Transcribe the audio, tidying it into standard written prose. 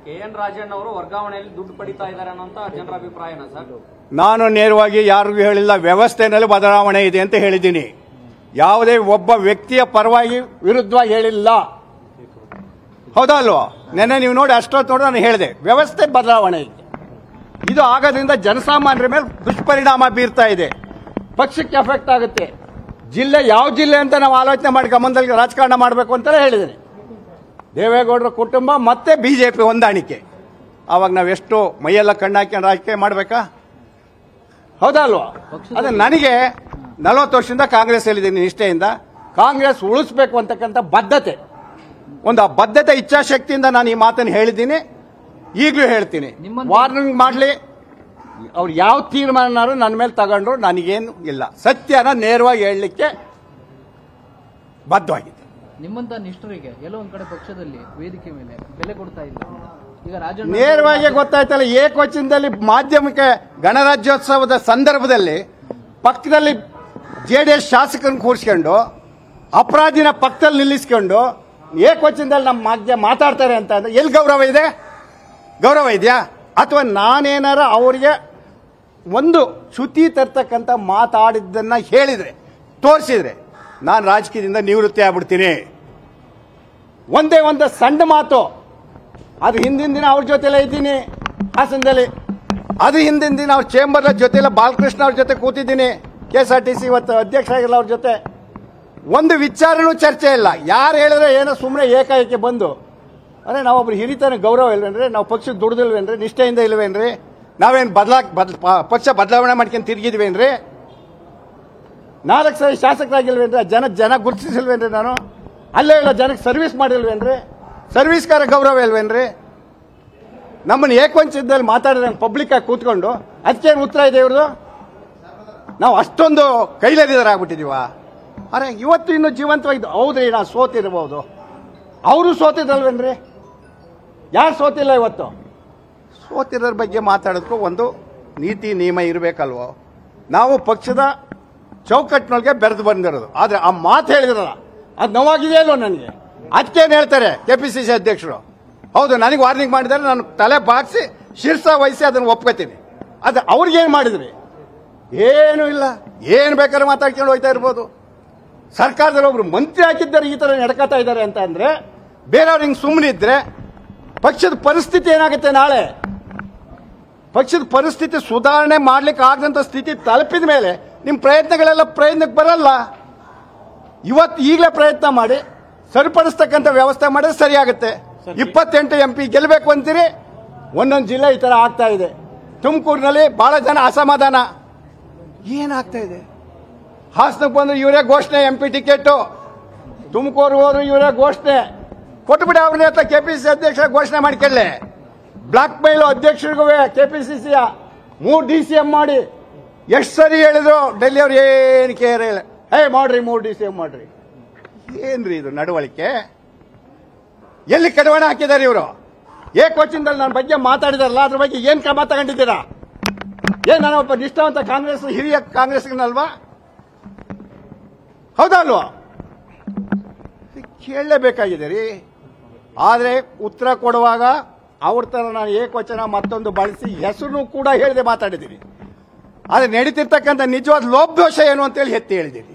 KN Rajanna ಅವರು ವರ್ಗಾವಣೆಯಲ್ಲಿ ದುಡ್ಡು ಪಡಿತಾ ಇದ್ದಾರೆ ಅನ್ನೋಂತ ಜನರ ಅಭಿಪ್ರಾಯನ ಸರ್? ನಾನು ನೇರವಾಗಿ ಯಾರಿಗೂ ಹೇಳಿಲ್ಲ, ವ್ಯವಸ್ಥೆನಲ್ಲಿ ಬದಲಾವಣೆ ಇದೆ ಅಂತ ಹೇಳಿದ್ದೀನಿ. ಯಾವುದೇ ಒಬ್ಬ ವ್ಯಕ್ತಿಯ ಪರವಾಗಿ ವಿರುದ್ಧವಾಗಿ ಹೇಳಿಲ್ಲ. ಹೌದಾ ಅಲ್ವಾ? ನೆನ್ನೆ ನೀವು ನೋಡಿ ಅಷ್ಟೊತ್ತು ನೋಡಿ ನಾನು ಹೇಳಿದೆ ವ್ಯವಸ್ಥೆ ಬದಲಾವಣೆ ಇದೆ. ಇದು ಆಗೋದ್ರಿಂದ ಜನಸಾಮಾನ್ಯರ ಮೇಲೆ ದುಷ್ಪರಿಣಾಮ ಬೀರ್ತಾ ಇದೆ, ಪಕ್ಷಕ್ಕೆ ಎಫೆಕ್ಟ್ ಆಗುತ್ತೆ. ಜಿಲ್ಲೆ ಯಾವ ಜಿಲ್ಲೆ ಅಂತ ನಾವು ಆಲೋಚನೆ ಮಾಡಿ ಗಮನದಲ್ಲಿ ರಾಜಕಾರಣ ಮಾಡಬೇಕು ಅಂತಲೇ ಹೇಳಿದ್ದೀನಿ. ದೇವೇಗೌಡರ ಕುಟುಂಬ ಮತ್ತೆ ಬಿಜೆಪಿ ಹೊಂದಾಣಿಕೆ, ಅವಾಗ ನಾವೆಷ್ಟು ಮೈಯೆಲ್ಲ ಕಣ್ಣಾಕೊಂಡು ರಾಜಕೀಯ ಮಾಡಬೇಕಾ? ಹೌದಾ ಅಲ್ವಾ? ಅದೇ ನನಗೆ 40 ವರ್ಷದಿಂದ ಕಾಂಗ್ರೆಸ್ ಹೇಳಿದ್ದೀನಿ ನಿಷ್ಠೆಯಿಂದ. ಕಾಂಗ್ರೆಸ್ ಉಳಿಸಬೇಕು ಅಂತಕ್ಕಂಥ ಬದ್ಧತೆ, ಒಂದು ಆ ಬದ್ಧತೆ ಇಚ್ಛಾಶಕ್ತಿಯಿಂದ ನಾನು ಈ ಮಾತನ್ನು ಹೇಳಿದ್ದೀನಿ, ಈಗಲೂ ಹೇಳ್ತೀನಿ. ವಾರ್ನಿಂಗ್ ಮಾಡಲಿ, ಅವ್ರು ಯಾವ ತೀರ್ಮಾನನಾದ್ರು ನನ್ನ ಮೇಲೆ ತಗೊಂಡ್ರು ನನಗೇನು ಇಲ್ಲ. ಸತ್ಯನ ನೇರವಾಗಿ ಹೇಳಲಿಕ್ಕೆ ಬದ್ಧವಾಗಿದೆ. ನಿಮ್ಮಂತ ನಿಷ್ಠರಿಗೆ ಎಲ್ಲೋ ಒಂದ್ ಕಡೆ ಪಕ್ಷದಲ್ಲಿ ವೇದಿಕೆ ಮೇಲೆ ಬೆಲೆ ಕೊಡ್ತಾ ಇಲ್ಲ. ಈಗ ರಾಜಣ್ಣ ನೇರವಾಗಿ ಗೊತ್ತಾಯ್ತಲ್ಲ, ಏಕವಚನದಲ್ಲಿ ಮಾಧ್ಯಮಕ್ಕೆ ಗಣರಾಜ್ಯೋತ್ಸವದ ಸಂದರ್ಭದಲ್ಲಿ ಪಕ್ಕದಲ್ಲಿ JDS ಶಾಸಕರನ್ನು ಕೂರಿಸ್ಕೊಂಡು ಅಪರಾಧಿನ ಪಕ್ಕದಲ್ಲಿ ನಿಲ್ಲಿಸ್ಕೊಂಡು ಏಕವಚನದಲ್ಲಿ ನಮ್ಮ ಮಾಧ್ಯಮ ಮಾತಾಡ್ತಾರೆ ಅಂತ ಅಂದ್ರೆ ಎಲ್ಲಿ ಗೌರವ ಇದೆ? ಗೌರವ ಇದೆಯಾ? ಅಥವಾ ನಾನೇನಾರ ಅವರಿಗೆ ಒಂದು ಚ್ಯುತಿ ತರ್ತಕ್ಕಂಥ ಮಾತಾಡಿದ್ದನ್ನ ಹೇಳಿದ್ರೆ, ತೋರಿಸಿದ್ರೆ ನಾನು ರಾಜಕೀಯದಿಂದ ನಿವೃತ್ತಿ ಆಗ್ಬಿಡ್ತೀನಿ. ಒಂದೇ ಒಂದು ಸಣ್ಣ ಮಾತು, ಅದು ಹಿಂದಿನ ದಿನ ಅವ್ರ ಜೊತೆಲೇ ಇದ್ದೀನಿ ಹಾಸನದಲ್ಲಿ, ಅದು ಹಿಂದಿನ ದಿನ ಅವ್ರ ಚೇಂಬರ್ ಜೊತೆಲ್ಲ ಬಾಲಕೃಷ್ಣ ಅವ್ರ ಜೊತೆ ಕೂತಿದ್ದೀನಿ, KSRTC ಇವತ್ತು ಅಧ್ಯಕ್ಷ ಆಗಿಲ್ಲ ಅವ್ರ ಜೊತೆ. ಒಂದು ವಿಚಾರನೂ ಚರ್ಚೆ ಇಲ್ಲ. ಯಾರು ಹೇಳಿದ್ರೆ ಏನೋ ಸುಮ್ಮನೆ ಏಕಾಏಕಿ ಬಂದು ಅರೆ ನಾವೊಬ್ರು ಹಿರಿತನ ಗೌರವ ಇಲ್ವೇನ್ರಿ? ನಾವು ಪಕ್ಷಕ್ಕೆ ದುಡ್ದಿಲ್ವೇನ್ರಿ? ನಿಷ್ಠೆಯಿಂದ ಇಲ್ವೇನ್ರಿ? ನಾವೇನು ಪಕ್ಷ ಬದಲಾವಣೆ ಮಾಡ್ಕೊಂಡು ತಿರುಗಿದ್ವೇನ್ರಿ? 4 ಸರಿ ಶಾಸಕರಾಗಿಲ್ವೇನ್ರಿ? ಜನ ಗುರುತಿಸಿಲ್ವೇನ್ರಿ? ನಾನು ಅಲ್ಲೇ ಇಲ್ಲ, ಜನಕ್ಕೆ ಸರ್ವಿಸ್ ಮಾಡಿಲ್ವೇನ್ರಿ? ಸರ್ವಿಸ್ಗಾರ ಗೌರವ ಇಲ್ವೇನ್ರಿ? ನಮ್ಮನ್ನು ಏಕವಂಚದಲ್ಲಿ ಮಾತಾಡಿದ್ರೆ ಪಬ್ಲಿಕ್ ಆಗಿ ಕೂತ್ಕೊಂಡು ಅದಕ್ಕೇನು ಉತ್ತರ ಇದೆ ಇವ್ರದ್ದು? ನಾವು ಅಷ್ಟೊಂದು ಕೈಲರಿದರಾಗ್ಬಿಟ್ಟಿದೀವ? ಅರೆ ಇವತ್ತು ಇನ್ನು ಜೀವಂತವಾಗಿದ್ದು ಹೌದ್ರಿ, ನಾವು ಸೋತಿರ್ಬೋದು. ಅವರು ಸೋತಿದ್ದಲ್ವೇನ್ರಿ? ಯಾರು ಸೋತಿಲ್ಲ ಇವತ್ತು? ಸೋತಿರೋರ ಬಗ್ಗೆ ಮಾತಾಡೋದಕ್ಕೂ ಒಂದು ನೀತಿ ನಿಯಮ ಇರಬೇಕಲ್ವೋ? ನಾವು ಪಕ್ಷದ ಚೌಕಟ್ಟಿನೊಳಗೆ ಬೆರೆದು ಬಂದಿರೋದು. ಆದರೆ ಆ ಮಾತು ಹೇಳಿದ್ರಲ್ಲ, ಅದು ನೋವಾಗಿದೆಯೋ ಇಲ್ವೋ ನನಗೆ? ಅದಕ್ಕೇನು ಹೇಳ್ತಾರೆ KPCC ಅಧ್ಯಕ್ಷರು? ಹೌದು, ನನಗೆ ವಾರ್ನಿಂಗ್ ಮಾಡಿದರೆ ನಾನು ತಲೆ ಬಾಗಿಸಿ ಶಿರ್ಸ ವಹಿಸಿ ಅದನ್ನು ಒಪ್ಕೋತೀನಿ. ಅದು ಅವ್ರಿಗೇನು ಮಾಡಿದ್ರಿ? ಏನೂ ಇಲ್ಲ, ಏನು ಬೇಕಾದ್ರೆ ಮಾತಾಡ್ಕೊಂಡು ಹೋಗ್ತಾ ಇರ್ಬೋದು. ಸರ್ಕಾರದಲ್ಲಿ ಒಬ್ರು ಮಂತ್ರಿ ಹಾಕಿದ್ದಾರೆ ಈ ತರ ನಡ್ಕೋತಾ ಇದ್ದಾರೆ ಅಂತ ಅಂದ್ರೆ ಬೇರೆಯವ್ರು ಹಿಂಗೆ ಸುಮ್ಮನಿದ್ರೆ ಪಕ್ಷದ ಪರಿಸ್ಥಿತಿ ಏನಾಗುತ್ತೆ? ನಾಳೆ ಪಕ್ಷದ ಪರಿಸ್ಥಿತಿ ಸುಧಾರಣೆ ಮಾಡ್ಲಿಕ್ಕೆ ಆಗದಂತ ಸ್ಥಿತಿ ತಲುಪಿದ ಮೇಲೆ ನಿಮ್ಮ ಪ್ರಯತ್ನಗಳೆಲ್ಲ ಪ್ರಯತ್ನಕ್ಕೆ ಬರಲ್ಲ. ಇವತ್ತು ಈಗಲೇ ಪ್ರಯತ್ನ ಮಾಡಿ ಸರಿಪಡಿಸ್ತಕ್ಕಂಥ ವ್ಯವಸ್ಥೆ ಮಾಡಿದ್ರೆ ಸರಿಯಾಗುತ್ತೆ. 28 MP ಗೆಲ್ಲಬೇಕು ಅಂತೀರಿ, ಒಂದೊಂದು ಜಿಲ್ಲೆ ಈ ತರ ಆಗ್ತಾ ಇದೆ. ತುಮಕೂರಿನಲ್ಲಿ ಬಹಳ ಜನ ಅಸಮಾಧಾನ, ಏನಾಗ್ತಾ ಇದೆ? ಹಾಸನಕ್ಕೆ ಬಂದ್ರೆ ಇವರೇ ಘೋಷಣೆ MP ಟಿಕೆಟ್, ತುಮಕೂರು ಹೋದ್ರು ಇವರೇ ಘೋಷಣೆ ಕೊಟ್ಬಿಡಿ. ಅವ್ರನ್ನ ಹತ್ರ KPCC ಅಧ್ಯಕ್ಷ ಘೋಷಣೆ ಮಾಡ್ಕೊಳ್ಳಿ. ಬ್ಲಾಕ್ ಮೇಲ್ ಅಧ್ಯಕ್ಷರಿಗೂ KPCCಯ 3 DCM ಮಾಡಿ ಎಷ್ಟು ಸರಿ ಹೇಳಿದ್ರು ಡೆಲ್ಲಿ ಅವ್ರು ಏನು ಕೇರ್ ಇಲ್ಲ, ಮಾಡ್ರಿ 3 DCM ಮಾಡ್ರಿ. ಏನ್ರಿ ಇದು ನಡವಳಿಕೆ? ಎಲ್ಲಿ ಕಡಿವಾಣ ಹಾಕಿದ್ದಾರೆ ಇವರು? ಏಕವಚನದಲ್ಲಿ ನನ್ನ ಬಗ್ಗೆ ಮಾತಾಡಿದಾರಲ್ಲ, ಅದ್ರ ಬಗ್ಗೆ ಏನ್ ಕ್ರಮ ತಗೊಂಡಿದ್ದೀರಾ? ನಾನೊಬ್ಬ ನಿಷ್ಠಾವಂತ ಕಾಂಗ್ರೆಸ್ ಹಿರಿಯ ಕಾಂಗ್ರೆಸ್ನಲ್ವಾ? ಹೌದಾ ಅಲ್ವಾ? ಕೇಳಲೇಬೇಕಾಗಿದೆ ರೀ. ಆದರೆ ಉತ್ತರ ಕೊಡುವಾಗ ಅವ್ರ ತರ ನಾನು ಏಕವಚನ ಮತ್ತೊಂದು ಬಳಸಿ ಹೆಸರು ಕೂಡ ಹೇಳದೆ ಮಾತಾಡಿದ್ದೀನಿ. ಆದರೆ ನಡೀತಿರ್ತಕ್ಕಂಥ ನಿಜವಾದ ಲೋಪದೋಷ ಏನು ಅಂತೇಳಿ ಎತ್ತಿ ಹೇಳಿದ್ದೀನಿ.